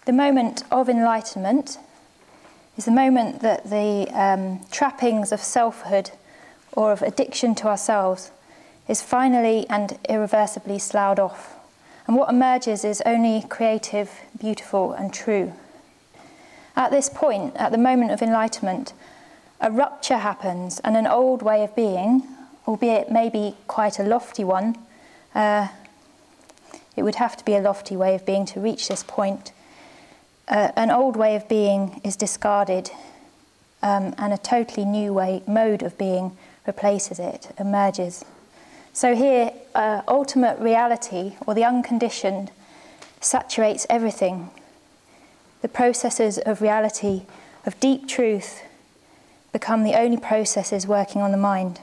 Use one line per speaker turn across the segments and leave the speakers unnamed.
The moment of enlightenment is the moment that the trappings of selfhood or of addiction to ourselves is finally and irreversibly sloughed off. And what emerges is only creative, beautiful and true. At this point, at the moment of enlightenment, a rupture happens and an old way of being, albeit maybe quite a lofty one, it would have to be a lofty way of being to reach this point, an old way of being is discarded and a totally new mode of being replaces it, emerges. So here, ultimate reality, or the unconditioned, saturates everything. The processes of reality, of deep truth, become the only processes working on the mind.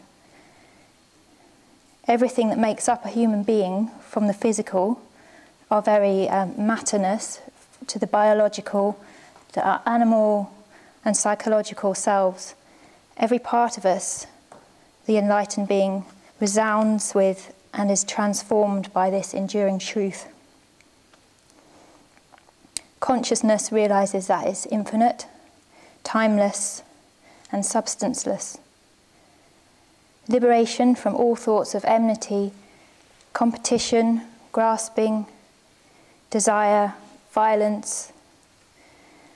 Everything that makes up a human being, from the physical, our very matterness, to the biological, to our animal and psychological selves, every part of us, the enlightened being, resounds with and is transformed by this enduring truth. Consciousness realizes that it's infinite, timeless, and substanceless. Liberation from all thoughts of enmity, competition, grasping, desire, violence,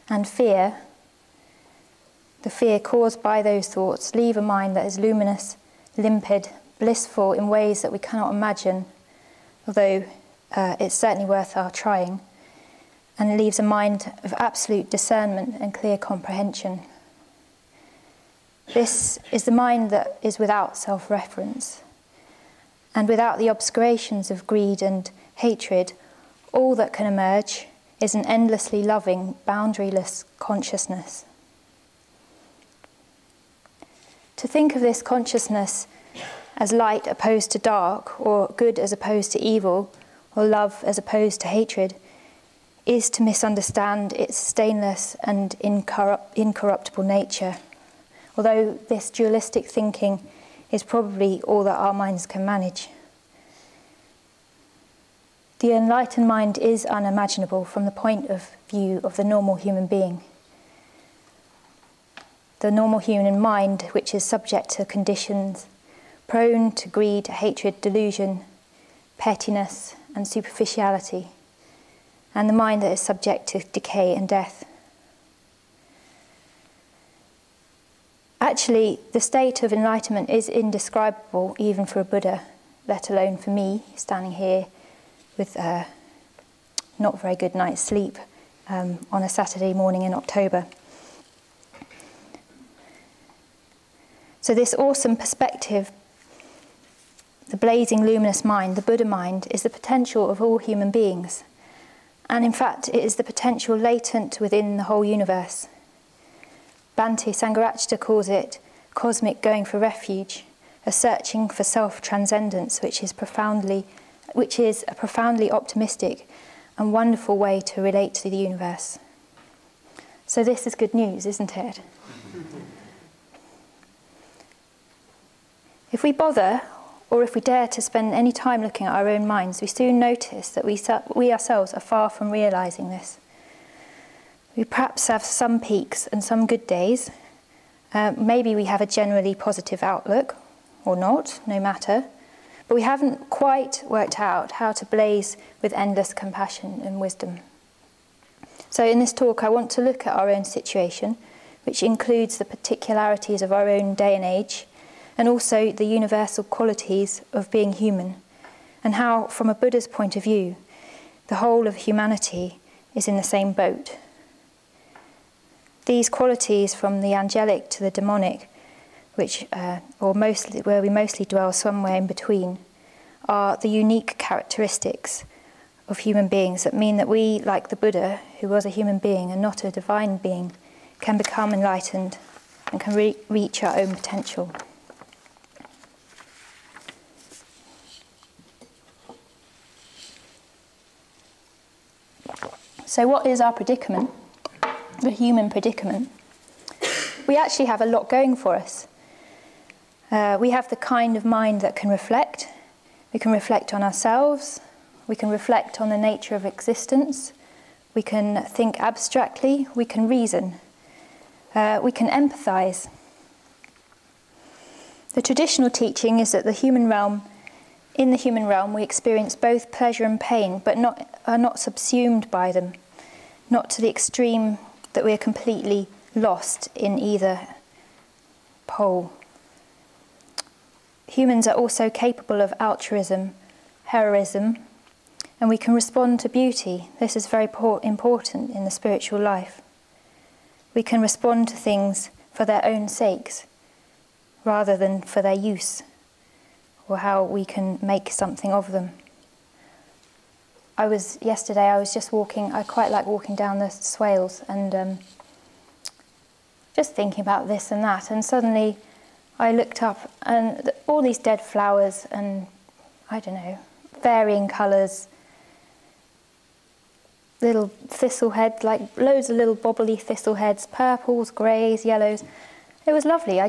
and fear, the fear caused by those thoughts, leave a mind that is luminous, limpid, blissful in ways that we cannot imagine, although it's certainly worth our trying, and leaves a mind of absolute discernment and clear comprehension. This is the mind that is without self-reference, and without the obscurations of greed and hatred, all that can emerge is an endlessly loving, boundaryless consciousness. To think of this consciousness as light opposed to dark, or good as opposed to evil, or love as opposed to hatred, is to misunderstand its stainless and incorruptible nature, although this dualistic thinking is probably all that our minds can manage. The enlightened mind is unimaginable from the point of view of the normal human being. The normal human mind, which is subject to conditions, prone to greed, hatred, delusion, pettiness, and superficiality, and the mind that is subject to decay and death. Actually, the state of enlightenment is indescribable even for a Buddha, let alone for me, standing here with a not very good night's sleep on a Saturday morning in October. So this awesome perspective, the blazing luminous mind, the Buddha mind, is the potential of all human beings. And in fact, it is the potential latent within the whole universe. Bhante Sangharakshita calls it cosmic going for refuge, a searching for self-transcendence, which is a profoundly optimistic and wonderful way to relate to the universe. So this is good news, isn't it? If we bother, or if we dare to spend any time looking at our own minds, we soon notice that we ourselves are far from realising this. We perhaps have some peaks and some good days. Maybe we have a generally positive outlook, or not, no matter. But we haven't quite worked out how to blaze with endless compassion and wisdom. So in this talk, I want to look at our own situation, which includes the particularities of our own day and age, and also the universal qualities of being human, and how, from a Buddha's point of view, the whole of humanity is in the same boat. These qualities, from the angelic to the demonic, where we mostly dwell somewhere in between, are the unique characteristics of human beings that mean that we, like the Buddha, who was a human being and not a divine being, can become enlightened and can reach our own potential. So what is our predicament? The human predicament. We actually have a lot going for us. We have the kind of mind that can reflect. We can reflect on ourselves. We can reflect on the nature of existence, we can think abstractly, we can reason, we can empathise. The traditional teaching is that in the human realm we experience both pleasure and pain, but are not subsumed by them, not to the extreme that we are completely lost in either pole. Humans are also capable of altruism, heroism, and we can respond to beauty. This is very important in the spiritual life. We can respond to things for their own sakes, rather than for their use, or how we can make something of them. Yesterday I was just walking, I quite like walking down the swales and just thinking about this and that, and suddenly I looked up and all these dead flowers and, I don't know, varying colours, little thistle heads, like loads of little bobbly thistle heads, purples, greys, yellows. It was lovely. I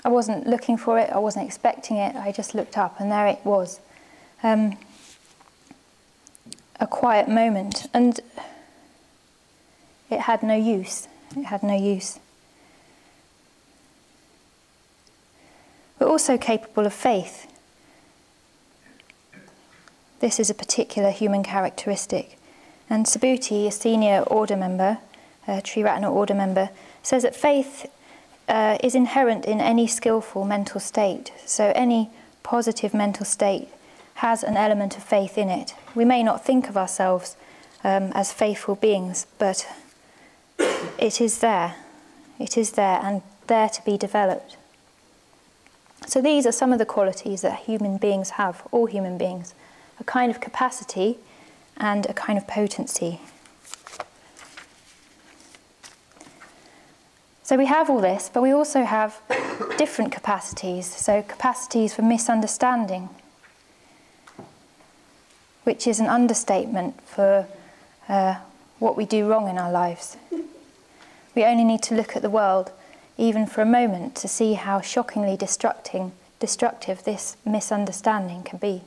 wasn't looking for it, I wasn't expecting it, I just looked up and there it was. A quiet moment, and it had no use. It had no use. We're also capable of faith. This is a particular human characteristic. And Subhuti, a senior order member, a Triratna order member, says that faith is inherent in any skillful mental state. So any positive mental state has an element of faith in it. We may not think of ourselves as faithful beings, but it is there. It is there and there to be developed. So these are some of the qualities that human beings have, all human beings. A kind of capacity and a kind of potency. So we have all this, but we also have different capacities. So capacities for misunderstanding, which is an understatement for what we do wrong in our lives. We only need to look at the world, even for a moment, to see how shockingly destructive this misunderstanding can be.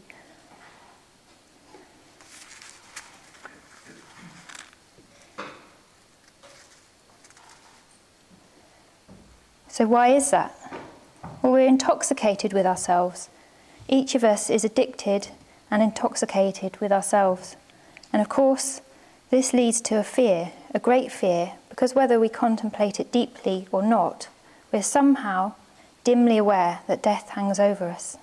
So why is that? Well, we're intoxicated with ourselves. Each of us is addicted and intoxicated with ourselves. And of course, this leads to a fear, a great fear, because whether we contemplate it deeply or not, we're somehow dimly aware that death hangs over us.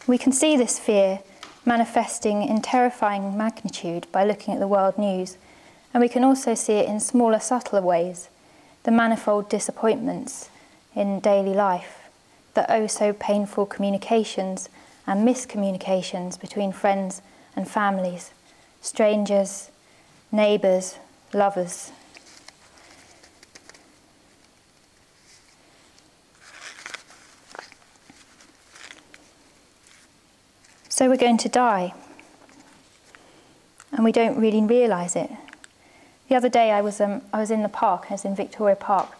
We can see this fear manifesting in terrifying magnitude by looking at the world news, and we can also see it in smaller, subtler ways, the manifold disappointments in daily life, the oh-so painful communications and miscommunications between friends and families, strangers, neighbours, lovers. So we're going to die, and we don't really realise it. The other day I was in the park, I was in Victoria Park,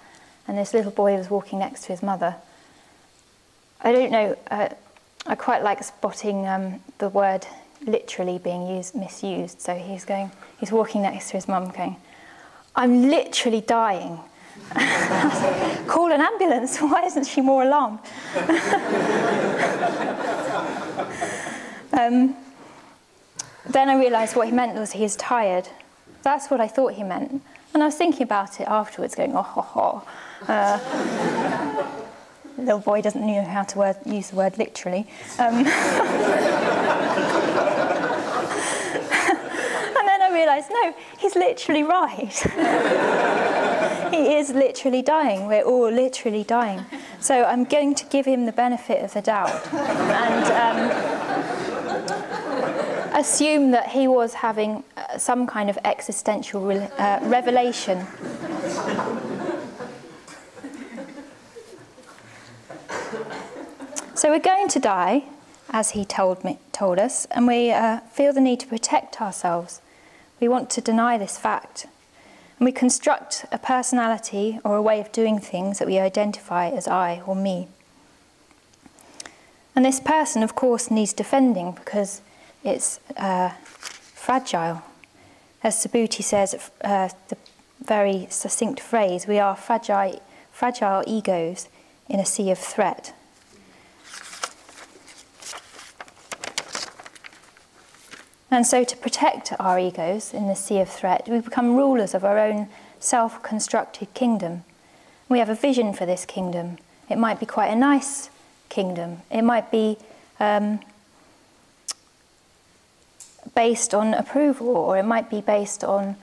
and this little boy was walking next to his mother. I don't know, I quite like spotting the word literally being misused. So he's walking next to his mum going, "I'm literally dying." Call an ambulance, why isn't she more alarmed? Then I realised what he meant was he is tired. That's what I thought he meant. And I was thinking about it afterwards, going, oh, ho, ho. Little boy doesn't know how to use the word literally. And then I realised, no, he's literally right. He is literally dying. We're all literally dying. So I'm going to give him the benefit of the doubt and assume that he was having some kind of existential revelation. So we're going to die, as he told us, and we feel the need to protect ourselves. We want to deny this fact. And we construct a personality or a way of doing things that we identify as I or me. And this person, of course, needs defending, because it's fragile. As Subhuti says, the very succinct phrase, we are fragile egos in a sea of threat. And so to protect our egos in the sea of threat, we become rulers of our own self-constructed kingdom. We have a vision for this kingdom. It might be quite a nice kingdom. It might be based on approval, or it might be based on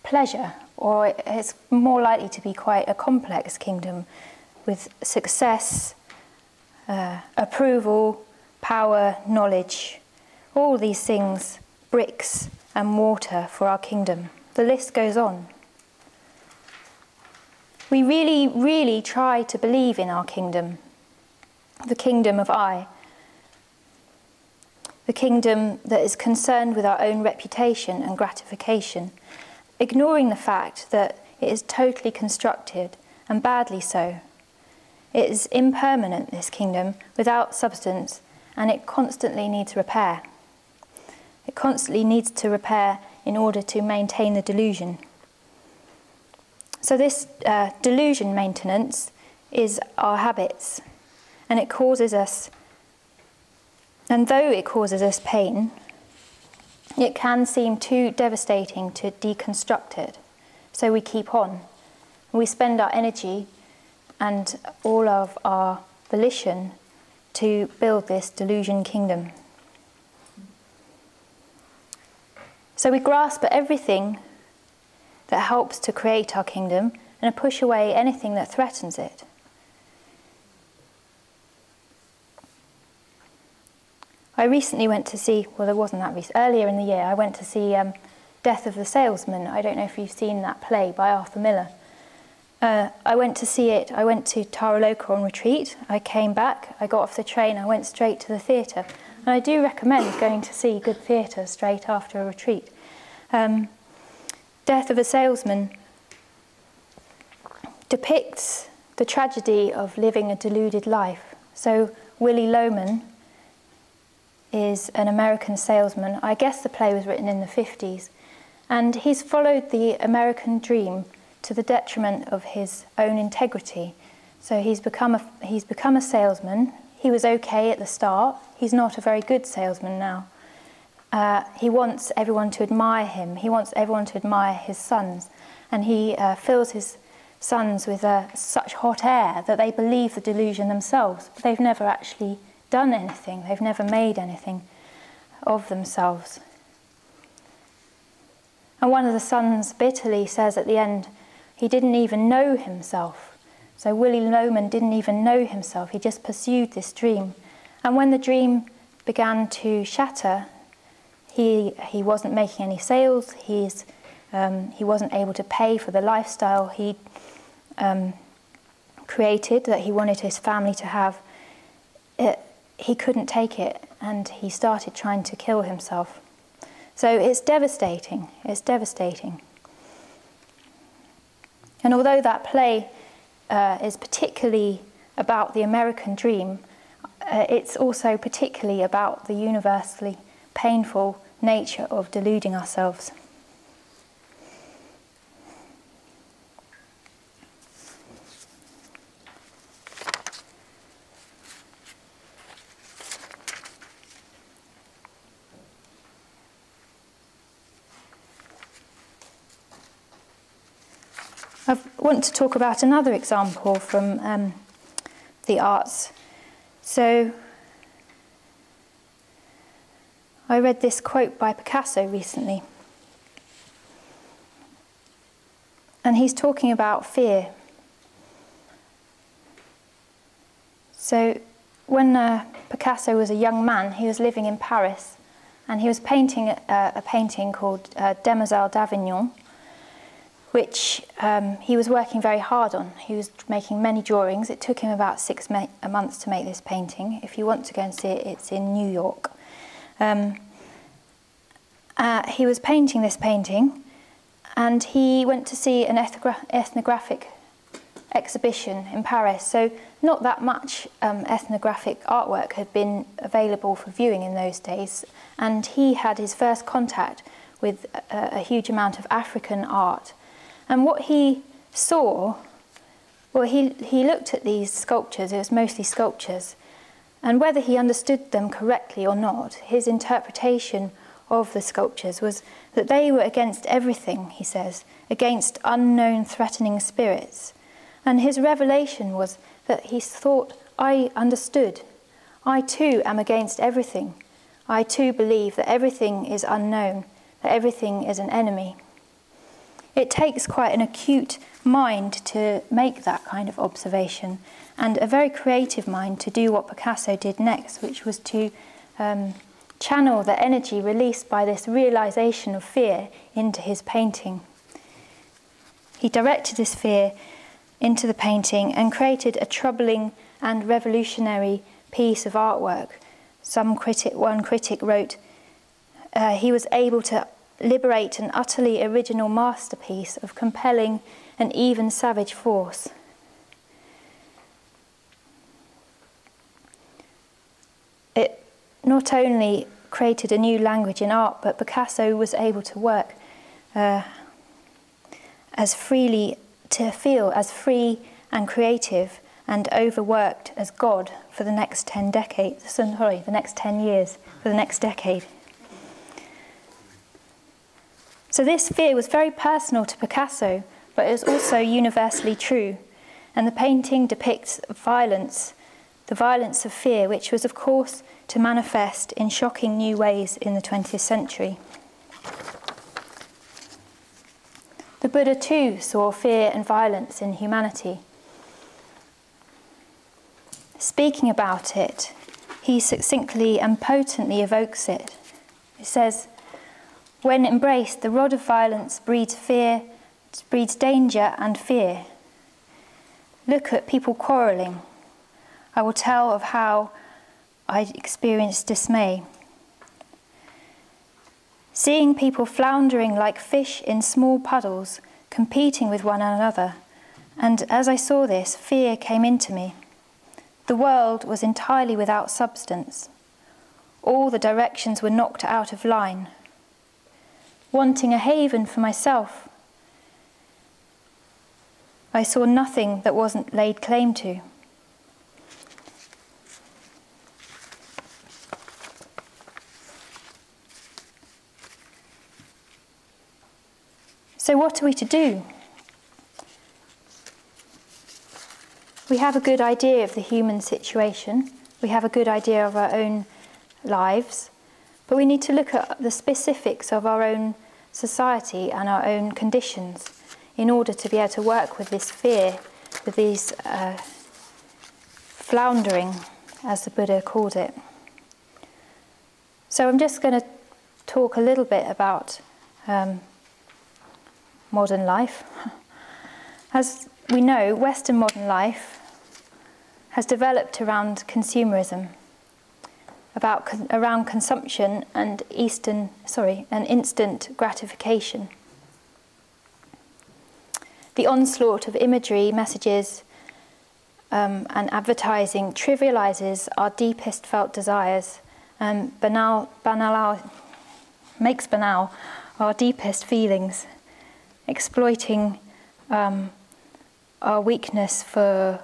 pleasure, or it's more likely to be quite a complex kingdom with success, approval, power, knowledge, all these things, bricks and mortar for our kingdom. The list goes on. We really, really try to believe in our kingdom, the kingdom of I, the kingdom that is concerned with our own reputation and gratification, ignoring the fact that it is totally constructed, and badly so. It is impermanent, this kingdom, without substance, and it constantly needs repair. It constantly needs to repair in order to maintain the delusion. So this delusion maintenance is our habits, and it causes us, and though it causes us pain, it can seem too devastating to deconstruct it. So we keep on. We spend our energy and all of our volition to build this delusion kingdom. So we grasp at everything that helps to create our kingdom and push away anything that threatens it. I recently went to see, well, it wasn't that recent, earlier in the year, I went to see Death of the Salesman. I don't know if you've seen that play by Arthur Miller. I went to see it. I went to Taraloka on retreat. I came back, I got off the train, I went straight to the theatre. And I do recommend going to see good theatre straight after a retreat. Death of a Salesman depicts the tragedy of living a deluded life. So Willy Loman is an American salesman. I guess the play was written in the 50s. And he's followed the American dream to the detriment of his own integrity. So he's become a salesman. He was okay at the start. He's not a very good salesman now. He wants everyone to admire him. He wants everyone to admire his sons. And he fills his sons with such hot air that they believe the delusion themselves. But they've never actually done anything. They've never made anything of themselves. And one of the sons bitterly says at the end, he didn't even know himself. So Willy Loman didn't even know himself. He just pursued this dream. And when the dream began to shatter, he wasn't making any sales. He wasn't able to pay for the lifestyle he created, that he wanted his family to have. He couldn't take it, and he started trying to kill himself. So it's devastating. It's devastating. And although that play is particularly about the American dream, it's also particularly about the universally painful nature of deluding ourselves. I want to talk about another example from the arts. So I read this quote by Picasso recently. And he's talking about fear. So when Picasso was a young man, he was living in Paris, and he was painting a painting called Demoiselle d'Avignon, which he was working very hard on. He was making many drawings. It took him about 6 months to make this painting. If you want to go and see it, it's in New York. He was painting this painting, and he went to see an ethnographic exhibition in Paris. So not that much ethnographic artwork had been available for viewing in those days, and he had his first contact with a huge amount of African art. And what he saw, well, he looked at these sculptures, it was mostly sculptures, and whether he understood them correctly or not, his interpretation of the sculptures was that they were against everything, he says, against unknown threatening spirits. And his revelation was that he thought, I understood. I too am against everything. I too believe that everything is unknown, that everything is an enemy. It takes quite an acute mind to make that kind of observation, and a very creative mind to do what Picasso did next, which was to channel the energy released by this realization of fear into his painting. He directed this fear into the painting and created a troubling and revolutionary piece of artwork. One critic wrote, he was able to liberate an utterly original masterpiece of compelling and even savage force. It not only created a new language in art, but Picasso was able to work as freely, to feel as free and creative and overworked as God for the next 10 years, for the next decade. So this fear was very personal to Picasso, but it was also universally true. And the painting depicts violence, the violence of fear, which was, of course, to manifest in shocking new ways in the 20th century. The Buddha too saw fear and violence in humanity. Speaking about it, he succinctly and potently evokes it. He says, when embraced, the rod of violence breeds fear, breeds danger and fear. Look at people quarrelling. I will tell of how I experienced dismay. Seeing people floundering like fish in small puddles, competing with one another, and as I saw this, fear came into me. The world was entirely without substance. All the directions were knocked out of line. Wanting a haven for myself, I saw nothing that wasn't laid claim to. So what are we to do? We have a good idea of the human situation. We have a good idea of our own lives. But we need to look at the specifics of our own society and our own conditions in order to be able to work with this fear, with these floundering, as the Buddha called it. So I'm just going to talk a little bit about modern life. As we know, Western modern life has developed around consumerism, around consumption and instant gratification. The onslaught of imagery, messages, and advertising trivializes our deepest felt desires and makes banal our deepest feelings, exploiting our weakness for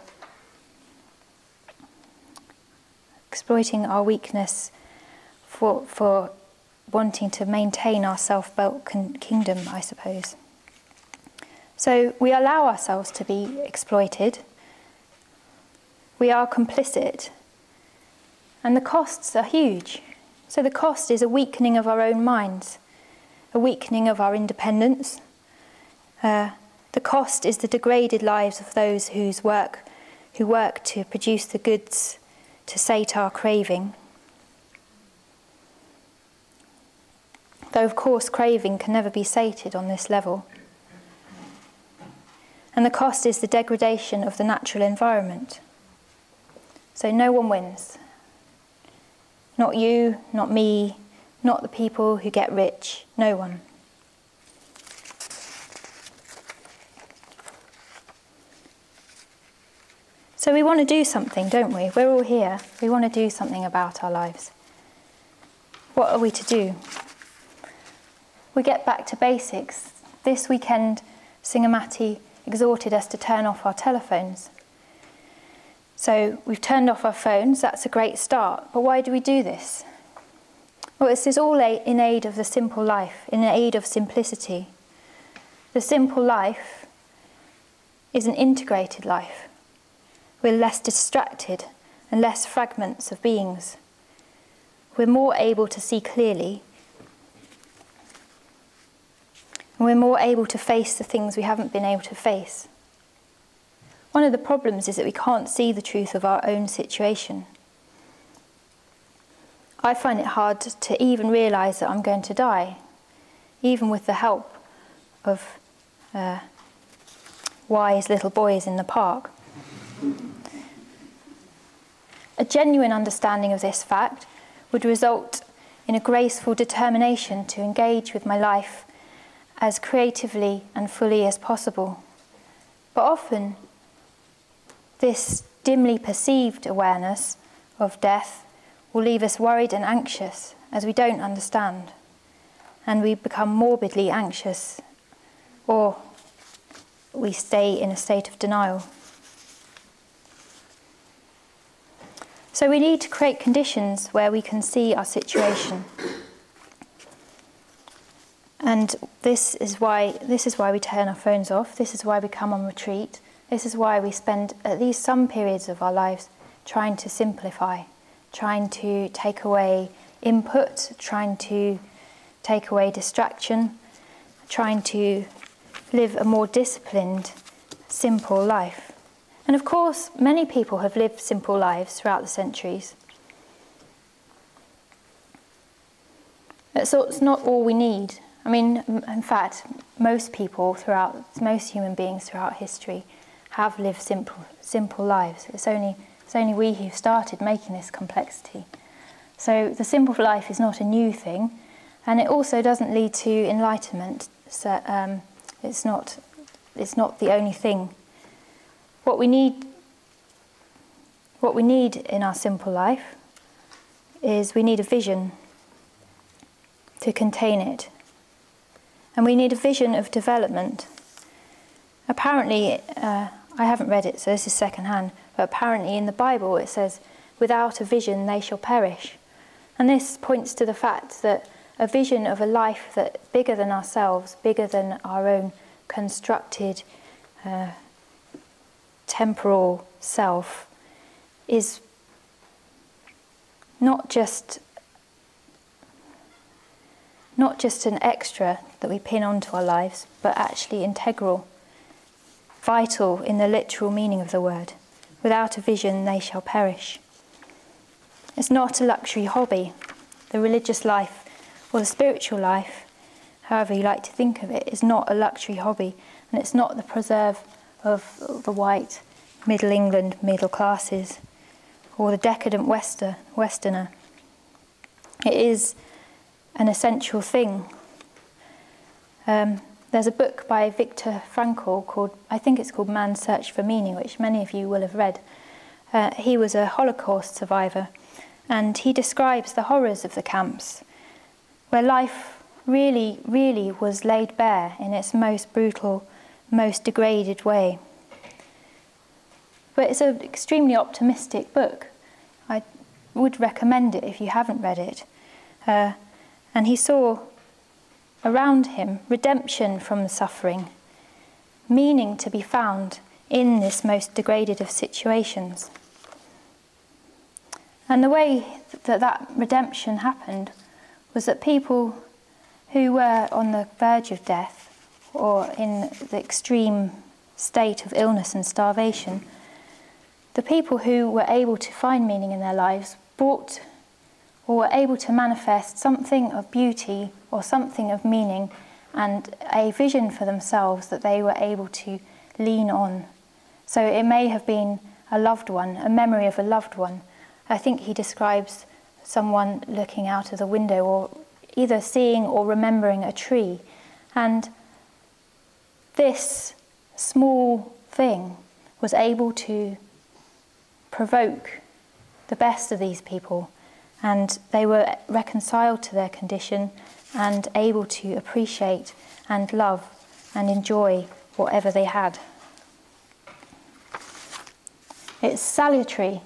wanting to maintain our self-built kingdom, I suppose. So we allow ourselves to be exploited. We are complicit. And the costs are huge. So the cost is a weakening of our own minds, a weakening of our independence. The cost is the degraded lives of those who work to produce the goods to sate our craving. Though, of course, craving can never be sated on this level. And the cost is the degradation of the natural environment. So no one wins. Not you, not me, not the people who get rich, no one. So we want to do something, don't we? We're all here. We want to do something about our lives. What are we to do? We get back to basics. This weekend, Singamati exhorted us to turn off our telephones. So we've turned off our phones, that's a great start. But why do we do this? Well, this is all in aid of the simple life, in aid of simplicity. The simple life is an integrated life. We're less distracted and less fragments of beings. We're more able to see clearly. And we're more able to face the things we haven't been able to face. One of the problems is that we can't see the truth of our own situation. I find it hard to even realise that I'm going to die, even with the help of wise little boys in the park. A genuine understanding of this fact would result in a graceful determination to engage with my life as creatively and fully as possible. But often, this dimly perceived awareness of death will leave us worried and anxious as we don't understand, and we become morbidly anxious, or we stay in a state of denial. So we need to create conditions where we can see our situation. And this is why we turn our phones off. This is why we come on retreat. This is why we spend at least some periods of our lives trying to simplify, trying to take away input, trying to take away distraction, trying to live a more disciplined, simple life. And of course, many people have lived simple lives throughout the centuries. It's not all we need. I mean, in fact, most human beings throughout history have lived simple lives. It's only we who've started making this complexity. So the simple life is not a new thing, and it also doesn't lead to enlightenment. So it's not the only thing. What we need in our simple life is we need a vision to contain it. And we need a vision of development. Apparently, I haven't read it, so this is secondhand, but apparently in the Bible it says, without a vision they shall perish. And this points to the fact that a vision of a life that bigger than ourselves, bigger than our own constructed temporal self, is not just an extra that we pin onto our lives, but actually integral, vital in the literal meaning of the word. Without a vision, they shall perish. It's not a luxury hobby. The religious life, or the spiritual life, however you like to think of it, is not a luxury hobby, and it's not the preserve of the white Middle England middle classes, or the decadent Westerner. It is an essential thing. There's a book by Viktor Frankl called, I think it's called Man's Search for Meaning, which many of you will have read. He was a Holocaust survivor, and he describes the horrors of the camps, where life really, really was laid bare in its most brutal, most degraded way. But it's an extremely optimistic book. I would recommend it if you haven't read it. And he saw around him redemption from the suffering, meaning to be found in this most degraded of situations. And the way that redemption happened was that people who were on the verge of death or in the extreme state of illness and starvation, the people who were able to find meaning in their lives brought or were able to manifest something of beauty or something of meaning and a vision for themselves that they were able to lean on. So it may have been a loved one, a memory of a loved one. I think he describes someone looking out of the window or either seeing or remembering a tree. And this small thing was able to provoke the best of these people, and they were reconciled to their condition and able to appreciate and love and enjoy whatever they had. It's salutary,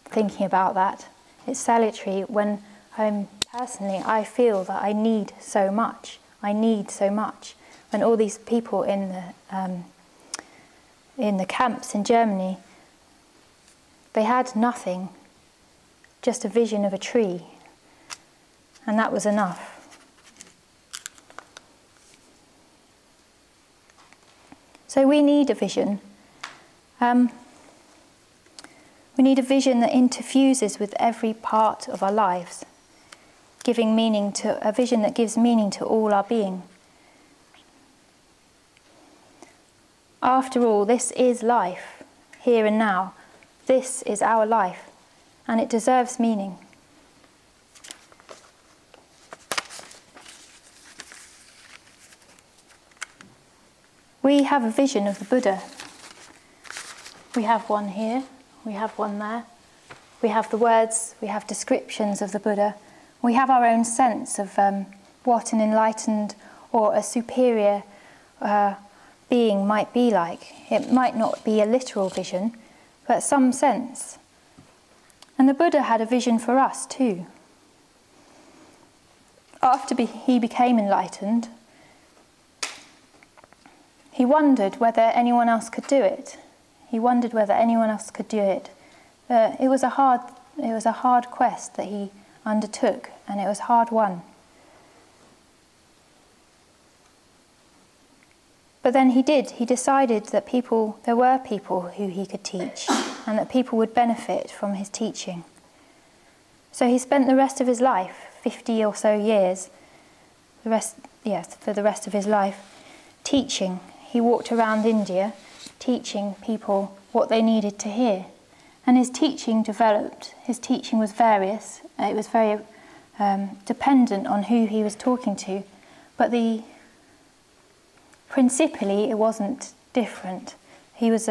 thinking about that. It's salutary when personally I feel that I need so much. I need so much. When all these people in the camps in Germany, they had nothing, just a vision of a tree, and that was enough. So we need a vision. We need a vision that interfuses with every part of our lives, giving meaning to a vision that gives meaning to all our being. After all, this is life, here and now. This is our life, and it deserves meaning. We have a vision of the Buddha. We have one here, we have one there. We have the words, we have descriptions of the Buddha. We have our own sense of what an enlightened or a superior being might be like. It might not be a literal vision, but some sense. And the Buddha had a vision for us too. After he became enlightened, he wondered whether anyone else could do it. He wondered whether anyone else could do it. It was a hard quest that he undertook, and it was hard won. But then he decided that there were people who he could teach, and that people would benefit from his teaching. So he spent the rest of his life, 50 or so years, for the rest of his life, teaching. He walked around India, teaching people what they needed to hear. And his teaching developed. His teaching was various. It was very dependent on who he was talking to. But principally, it wasn't different. He was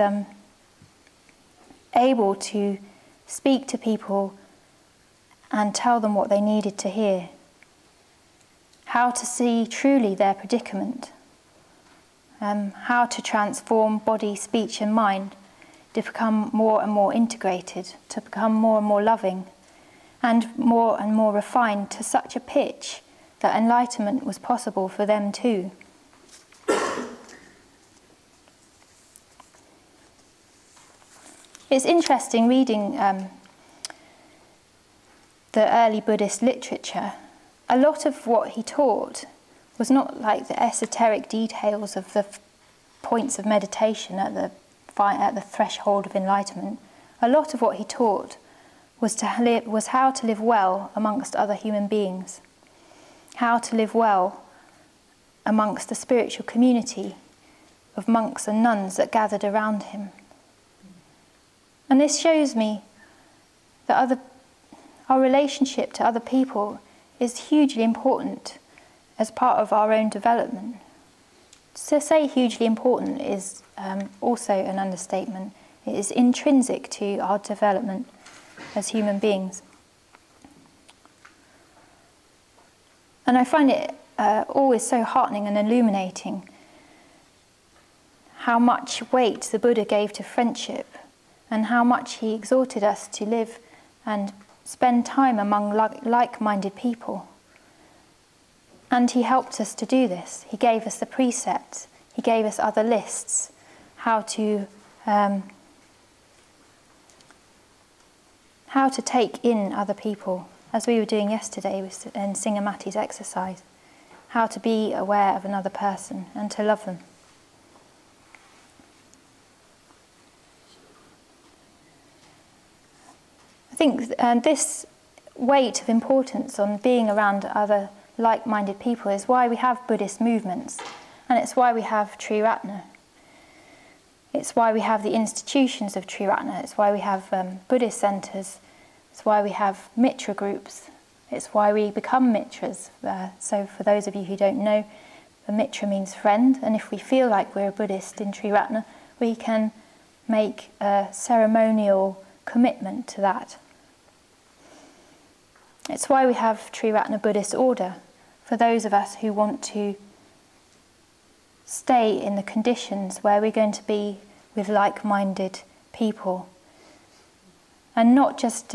able to speak to people and tell them what they needed to hear. How to see truly their predicament. How to transform body, speech and mind to become more and more integrated, to become more and more loving and more refined to such a pitch that enlightenment was possible for them too. It's interesting reading the early Buddhist literature. A lot of what he taught was not like the esoteric details of the points of meditation at the threshold of enlightenment. A lot of what he taught was how to live well amongst other human beings, how to live well amongst the spiritual community of monks and nuns that gathered around him. And this shows me that our relationship to other people is hugely important as part of our own development. To say hugely important is also an understatement. It is intrinsic to our development as human beings. And I find it always so heartening and illuminating how much weight the Buddha gave to friendship and how much he exhorted us to live and spend time among like-minded people. And he helped us to do this. He gave us the precepts. He gave us other lists, how to take in other people, as we were doing yesterday in Singamati's exercise, how to be aware of another person and to love them. I think this weight of importance on being around other like-minded people is why we have Buddhist movements, and it's why we have Triratna. It's why we have the institutions of Triratna. It's why we have Buddhist centres. It's why we have mitra groups. It's why we become mitras. So for those of you who don't know, a mitra means friend, and if we feel like we're a Buddhist in Triratna, we can make a ceremonial commitment to that. It's why we have Triratna Buddhist order, for those of us who want to stay in the conditions where we're going to be with like-minded people, and not just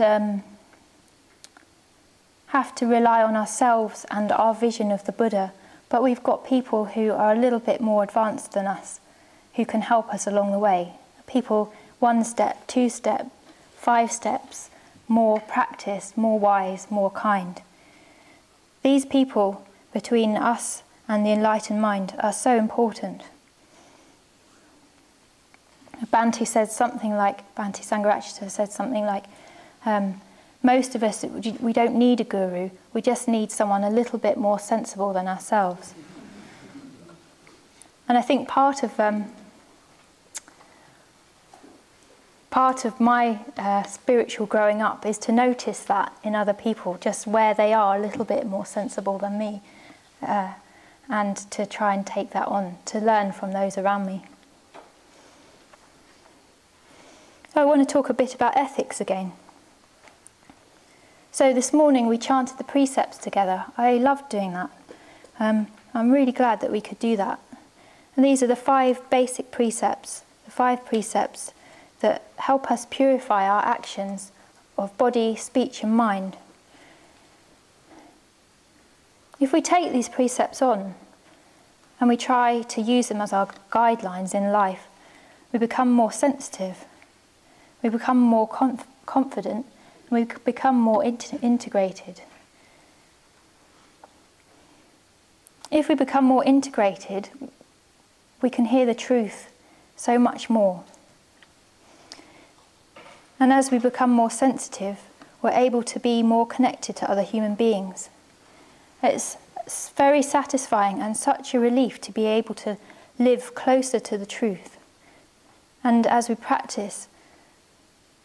have to rely on ourselves and our vision of the Buddha, but we've got people who are a little bit more advanced than us, who can help us along the way. People 1 step, 2 step, 5 steps, more practiced, more wise, more kind. These people between us and the enlightened mind are so important. Bhante Sangharakshita said something like, most of us, we don't need a guru, we just need someone a little bit more sensible than ourselves. And I think part of my spiritual growing up is to notice that in other people, just where they are a little bit more sensible than me, and to try and take that on, to learn from those around me. I want to talk a bit about ethics again. So this morning we chanted the precepts together. I loved doing that. I'm really glad that we could do that. And these are the 5 basic precepts, the 5 precepts that help us purify our actions of body, speech and mind. If we take these precepts on and we try to use them as our guidelines in life, we become more sensitive, we become more confident, and we become more integrated. If we become more integrated, we can hear the truth so much more. And as we become more sensitive, we're able to be more connected to other human beings. It's very satisfying and such a relief to be able to live closer to the truth. And as we practice,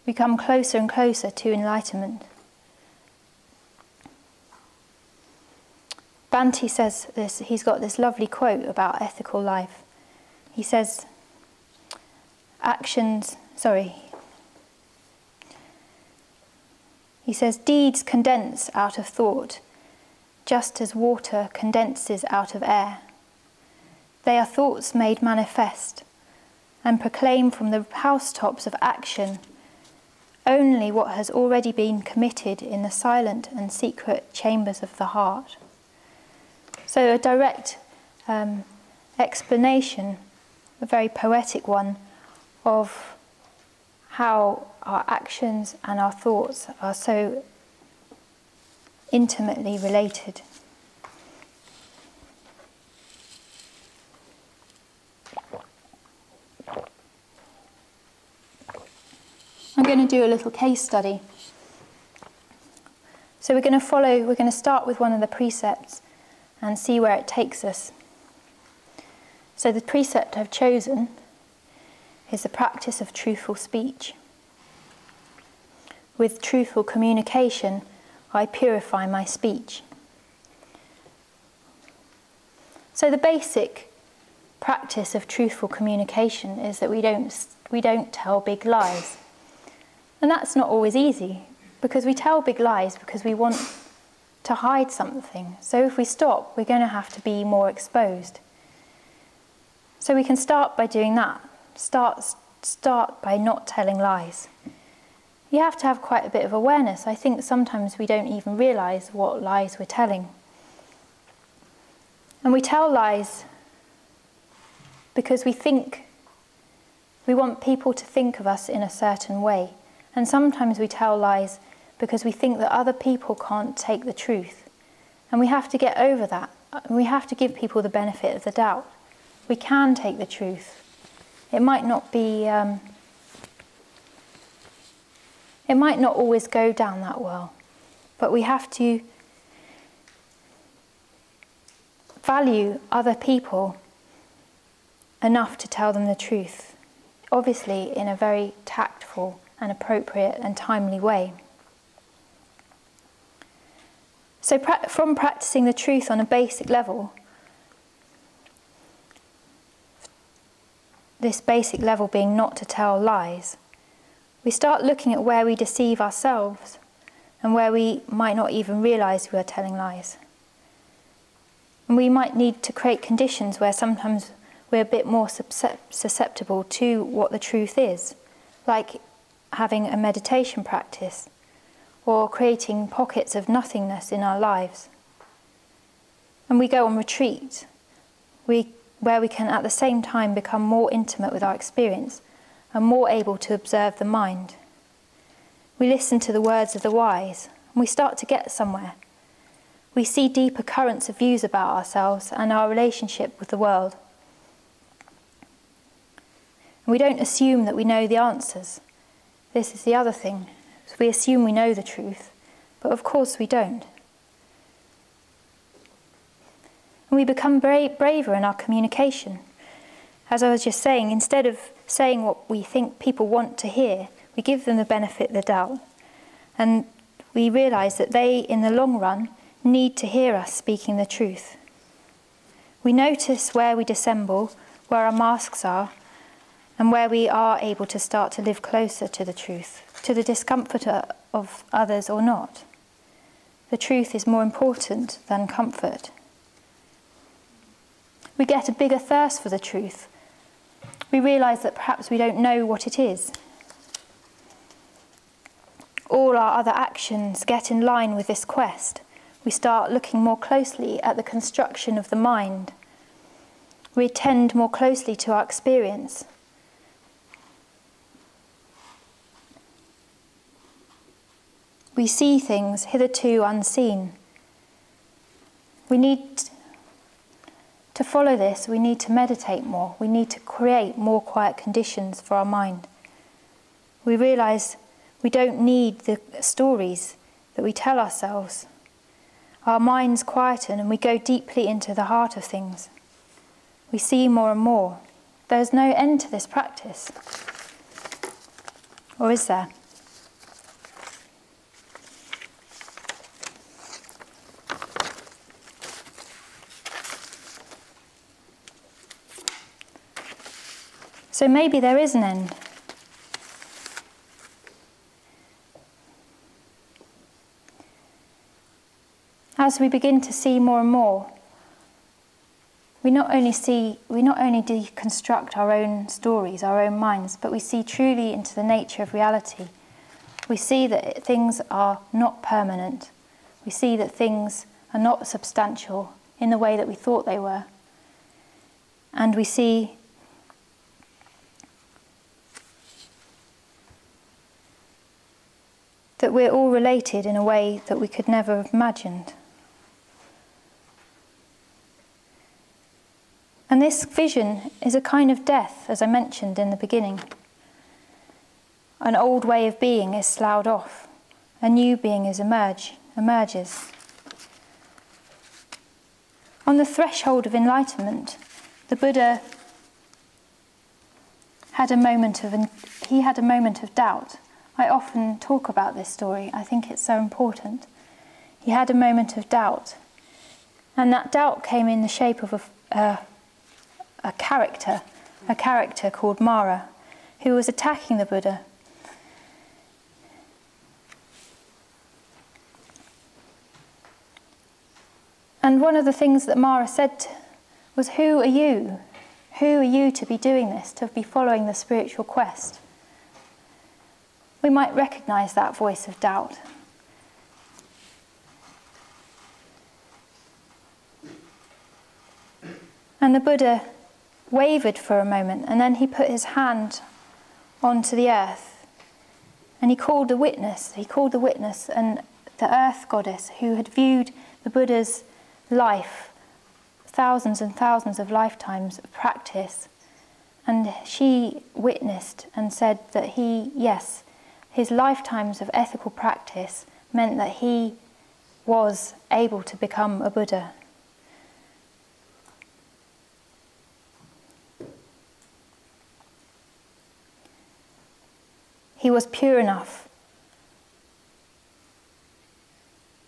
we come closer and closer to enlightenment. Bhante says this, he's got this lovely quote about ethical life. He says, he says, deeds condense out of thought, just as water condenses out of air. They are thoughts made manifest, and proclaim from the housetops of action only what has already been committed in the silent and secret chambers of the heart. So a direct explanation, a very poetic one, of how our actions and our thoughts are so intimately related. I'm going to do a little case study. So we're going to start with one of the precepts and see where it takes us. So the precept I've chosen is the practice of truthful speech. With truthful communication, I purify my speech. So the basic practice of truthful communication is that we don't tell big lies. And that's not always easy, because we tell big lies because we want to hide something. So if we stop, we're going to have to be more exposed. So we can start by doing that. Start by not telling lies. You have to have quite a bit of awareness. I think sometimes we don't even realise what lies we're telling. And we tell lies because we want people to think of us in a certain way. And sometimes we tell lies because we think that other people can't take the truth. And we have to get over that. We have to give people the benefit of the doubt. We can take the truth. It might not always go down that well, but we have to value other people enough to tell them the truth, obviously in a very tactful and appropriate and timely way. So from practicing the truth on a basic level, this basic level being not to tell lies, we start looking at where we deceive ourselves and where we might not even realise we are telling lies. And we might need to create conditions where sometimes we're a bit more susceptible to what the truth is, like having a meditation practice or creating pockets of nothingness in our lives. And we go on retreat, where we can at the same time become more intimate with our experience and more able to observe the mind. We listen to the words of the wise, and we start to get somewhere. We see deeper currents of views about ourselves and our relationship with the world. And we don't assume that we know the answers. This is the other thing. We assume we know the truth, but of course we don't. And we become braver in our communication. As I was just saying, instead of saying what we think people want to hear, we give them the benefit of the doubt. And we realise that they, in the long run, need to hear us speaking the truth. We notice where we dissemble, where our masks are, and where we are able to start to live closer to the truth, to the discomfort of others or not. The truth is more important than comfort. We get a bigger thirst for the truth. We realise that perhaps we don't know what it is. All our other actions get in line with this quest. We start looking more closely at the construction of the mind. We attend more closely to our experience. We see things hitherto unseen. To follow this, we need to meditate more. We need to create more quiet conditions for our mind. We realise we don't need the stories that we tell ourselves. Our minds quieten and we go deeply into the heart of things. We see more and more. There's no end to this practice. Or is there? So maybe there is an end. As we begin to see more and more, we not only deconstruct our own stories, our own minds, but we see truly into the nature of reality. We see that things are not permanent. We see that things are not substantial in the way that we thought they were. And we see that we're all related in a way that we could never have imagined. And this vision is a kind of death, as I mentioned in the beginning. An old way of being is sloughed off. A new being emerges. On the threshold of enlightenment, the Buddha had a moment of doubt. I often talk about this story. I think it's so important. He had a moment of doubt. And that doubt came in the shape of a character called Mara, who was attacking the Buddha. And one of the things that Mara said was, "Who are you? Who are you to be doing this, to be following the spiritual quest?" We might recognise that voice of doubt. And the Buddha wavered for a moment, and then he put his hand onto the earth, and he called the witness and the earth goddess who had viewed the Buddha's life, thousands and thousands of lifetimes of practice, and she witnessed and said that his lifetimes of ethical practice meant that he was able to become a Buddha. He was pure enough.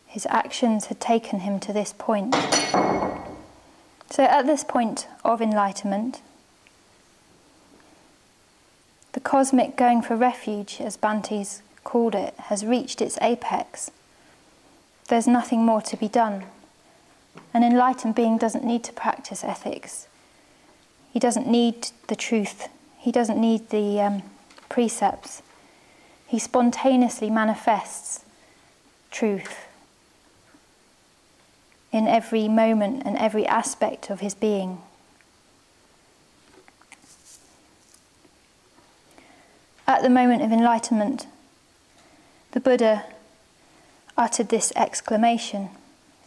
His actions had taken him to this point. So at this point of enlightenment, The cosmic going for refuge, as Bante's called it, has reached its apex. There's nothing more to be done. An enlightened being doesn't need to practice ethics. He doesn't need the truth. He doesn't need the precepts. He spontaneously manifests truth in every moment and every aspect of his being. At the moment of enlightenment, the Buddha uttered this exclamation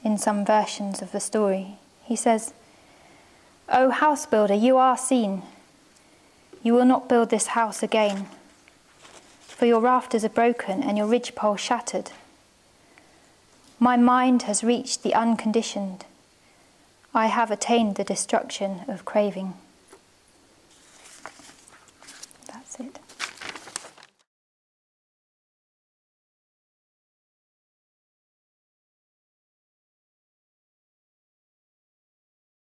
in some versions of the story. He says, "O house builder, you are seen. You will not build this house again, for your rafters are broken and your ridgepole shattered. My mind has reached the unconditioned. I have attained the destruction of craving."